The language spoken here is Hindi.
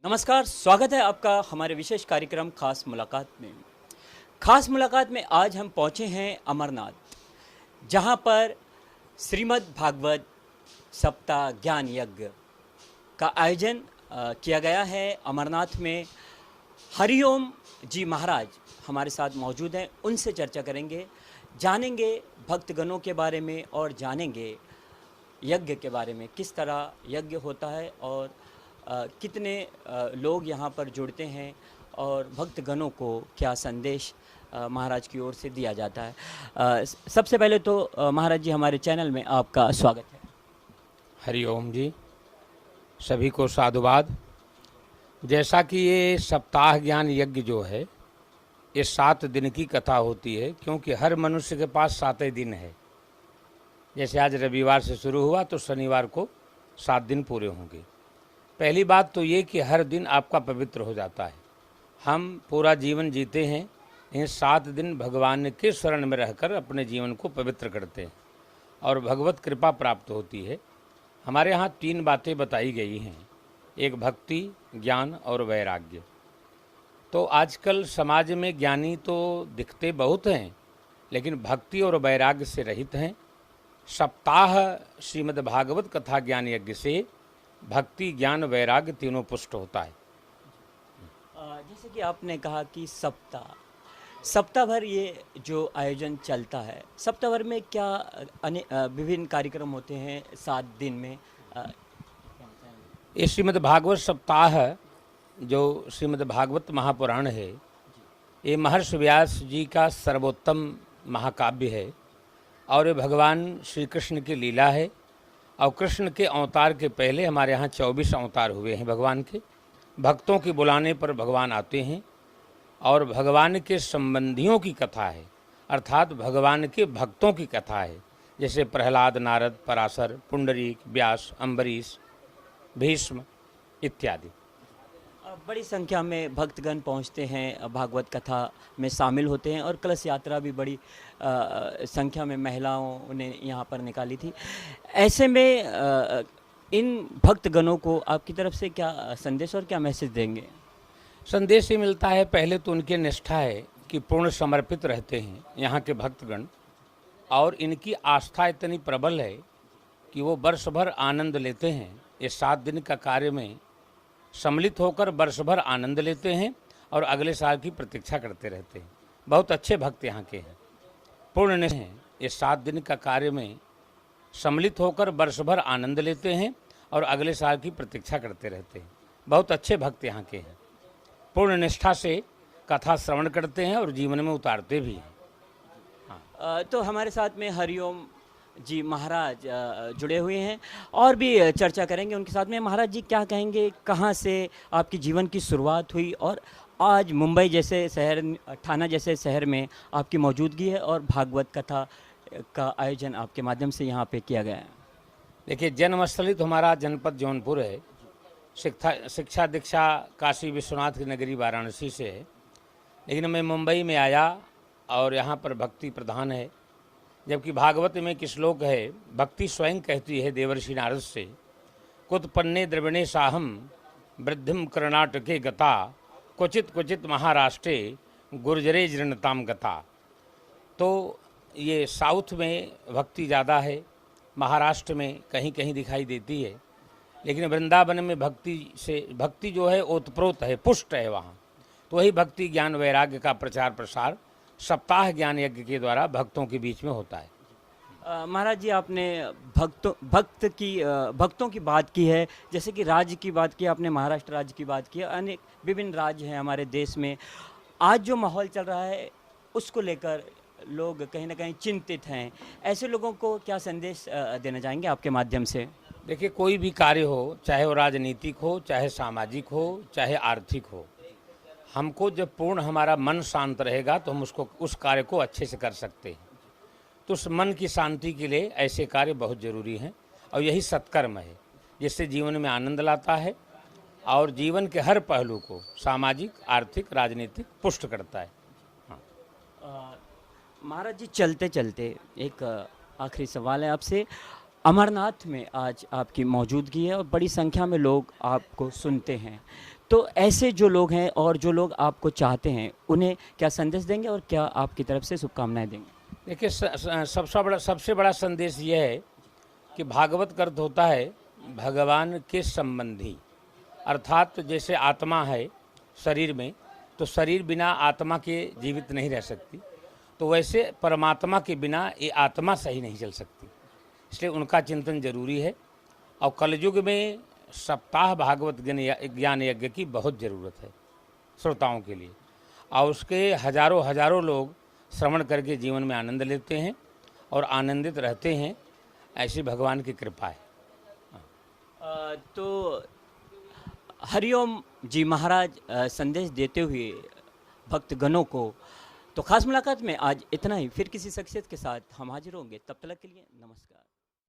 नमस्कार, स्वागत है आपका हमारे विशेष कार्यक्रम खास मुलाकात में। खास मुलाकात में आज हम पहुंचे हैं अमरनाथ, जहां पर श्रीमद् भागवत सप्ताह ज्ञान यज्ञ का आयोजन किया गया है। अमरनाथ में हरिओम जी महाराज हमारे साथ मौजूद हैं, उनसे चर्चा करेंगे, जानेंगे भक्तगणों के बारे में और जानेंगे यज्ञ के बारे में, किस तरह यज्ञ होता है और कितने लोग यहाँ पर जुड़ते हैं और भक्तगणों को क्या संदेश महाराज की ओर से दिया जाता है। सबसे पहले तो महाराज जी, हमारे चैनल में आपका स्वागत है। हरिओम जी, सभी को साधुवाद। जैसा कि ये सप्ताह ज्ञान यज्ञ जो है, ये 7 दिन की कथा होती है, क्योंकि हर मनुष्य के पास 7 दिन है। जैसे आज रविवार से शुरू हुआ तो शनिवार को 7 दिन पूरे होंगे। पहली बात तो ये कि हर दिन आपका पवित्र हो जाता है। हम पूरा जीवन जीते हैं, इन 7 दिन भगवान के शरण में रहकर अपने जीवन को पवित्र करते हैं और भगवत कृपा प्राप्त होती है। हमारे यहाँ 3 बातें बताई गई हैं, एक भक्ति, ज्ञान और वैराग्य। तो आजकल समाज में ज्ञानी तो दिखते बहुत हैं, लेकिन भक्ति और वैराग्य से रहित हैं। सप्ताह श्रीमद् भागवत कथा ज्ञान यज्ञ से भक्ति, ज्ञान, वैराग्य तीनों पुष्ट होता है। जैसे कि आपने कहा कि सप्ताह भर ये जो आयोजन चलता है, सप्ताह भर में क्या विभिन्न कार्यक्रम होते हैं 7 दिन में? ये श्रीमद् भागवत सप्ताह, जो श्रीमद् भागवत महापुराण है, ये महर्षि व्यास जी का सर्वोत्तम महाकाव्य है और ये भगवान श्री कृष्ण की लीला है। और कृष्ण के अवतार के पहले हमारे यहाँ 24 अवतार हुए हैं भगवान के। भक्तों के बुलाने पर भगवान आते हैं और भगवान के संबंधियों की कथा है, अर्थात भगवान के भक्तों की कथा है। जैसे प्रहलाद, नारद, पराशर, पुंडरीक, व्यास, अम्बरीश, भीष्म इत्यादि। बड़ी संख्या में भक्तगण पहुंचते हैं, भागवत कथा में शामिल होते हैं और कलश यात्रा भी बड़ी संख्या में महिलाओं ने यहाँ पर निकाली थी। ऐसे में इन भक्तगणों को आपकी तरफ से क्या संदेश और क्या मैसेज देंगे? संदेश ही मिलता है, पहले तो उनकी निष्ठा है कि पूर्ण समर्पित रहते हैं यहाँ के भक्तगण, और इनकी आस्था इतनी प्रबल है कि वो वर्ष भर आनंद लेते हैं। ये 7 दिन का कार्य में सम्मिलित होकर वर्ष भर आनंद लेते हैं और अगले साल की प्रतीक्षा करते रहते हैं। बहुत अच्छे भक्त यहाँ के हैं, पूर्ण निष्ठ हैं। ये 7 दिन का कार्य में सम्मिलित होकर वर्ष भर आनंद लेते हैं और अगले साल की प्रतीक्षा करते रहते हैं। बहुत अच्छे भक्त यहाँ के हैं, पूर्ण निष्ठा से कथा श्रवण करते हैं और जीवन में उतारते भी हैं। तो हमारे साथ में हरिओम जी महाराज जुड़े हुए हैं और भी चर्चा करेंगे उनके साथ में। महाराज जी, क्या कहेंगे, कहाँ से आपकी जीवन की शुरुआत हुई और आज मुंबई जैसे शहर, ठाना जैसे शहर में आपकी मौजूदगी है और भागवत कथा का आयोजन आपके माध्यम से यहाँ पे किया गया है? देखिए, जन्मस्थली तो हमारा जनपद जौनपुर है। शिक्षा दीक्षा काशी विश्वनाथ की नगरी वाराणसी से है, लेकिन मैं मुंबई में आया और यहाँ पर भक्ति प्रधान है। जबकि भागवत में एक श्लोक है, भक्ति स्वयं कहती है देवर्षि नारद से, कुतपन्ने द्रविणे साहम वृद्धिम कर्णाटके गता, क्वचित क्वचित महाराष्ट्रे गुर्जरे जीर्णताम गता। तो ये साउथ में भक्ति ज़्यादा है, महाराष्ट्र में कहीं कहीं दिखाई देती है, लेकिन वृंदावन में भक्ति जो है ओतप्रोत है, पुष्ट है वहाँ। तो वही भक्ति, ज्ञान, वैराग्य का प्रचार प्रसार सप्ताह ज्ञान यज्ञ के द्वारा भक्तों के बीच में होता है। महाराज जी, आपने भक्तों की बात की है, जैसे कि राज्य की बात की, आपने महाराष्ट्र राज्य की बात की, अनेक विभिन्न राज्य हैं हमारे देश में। आज जो माहौल चल रहा है उसको लेकर लोग कहीं ना कहीं चिंतित हैं। ऐसे लोगों को क्या संदेश देना चाहेंगे आपके माध्यम से? देखिए, कोई भी कार्य हो, चाहे वो राजनीतिक हो, चाहे सामाजिक हो, चाहे आर्थिक हो, हमको जब पूर्ण हमारा मन शांत रहेगा तो हम उस कार्य को अच्छे से कर सकते हैं। तो उस मन की शांति के लिए ऐसे कार्य बहुत ज़रूरी हैं और यही सत्कर्म है, जिससे जीवन में आनंद लाता है और जीवन के हर पहलू को सामाजिक, आर्थिक, राजनीतिक पुष्ट करता है। महाराज जी, चलते चलते एक आखिरी सवाल है आपसे। अमरनाथ में आज आपकी मौजूदगी है और बड़ी संख्या में लोग आपको सुनते हैं, तो ऐसे जो लोग हैं और जो लोग आपको चाहते हैं, उन्हें क्या संदेश देंगे और क्या आपकी तरफ से शुभकामनाएं देंगे? देखिए, सबसे बड़ा संदेश यह है कि भागवत का अर्थ होता है भगवान के संबंधी। अर्थात जैसे आत्मा है शरीर में, तो शरीर बिना आत्मा के जीवित नहीं रह सकती, तो वैसे परमात्मा के बिना ये आत्मा सही नहीं चल सकती। इसलिए उनका चिंतन जरूरी है। और कलयुग में सप्ताह भागवत ज्ञान यज्ञ की बहुत ज़रूरत है श्रोताओं के लिए, और उसके हजारों लोग श्रवण करके जीवन में आनंद लेते हैं और आनंदित रहते हैं। ऐसी भगवान की कृपा है। तो हरिओम जी महाराज संदेश देते हुए भक्तगणों को, तो खास मुलाकात में आज इतना ही। फिर किसी शख्सियत के साथ हम हाजिर होंगे, तब तक के लिए नमस्कार।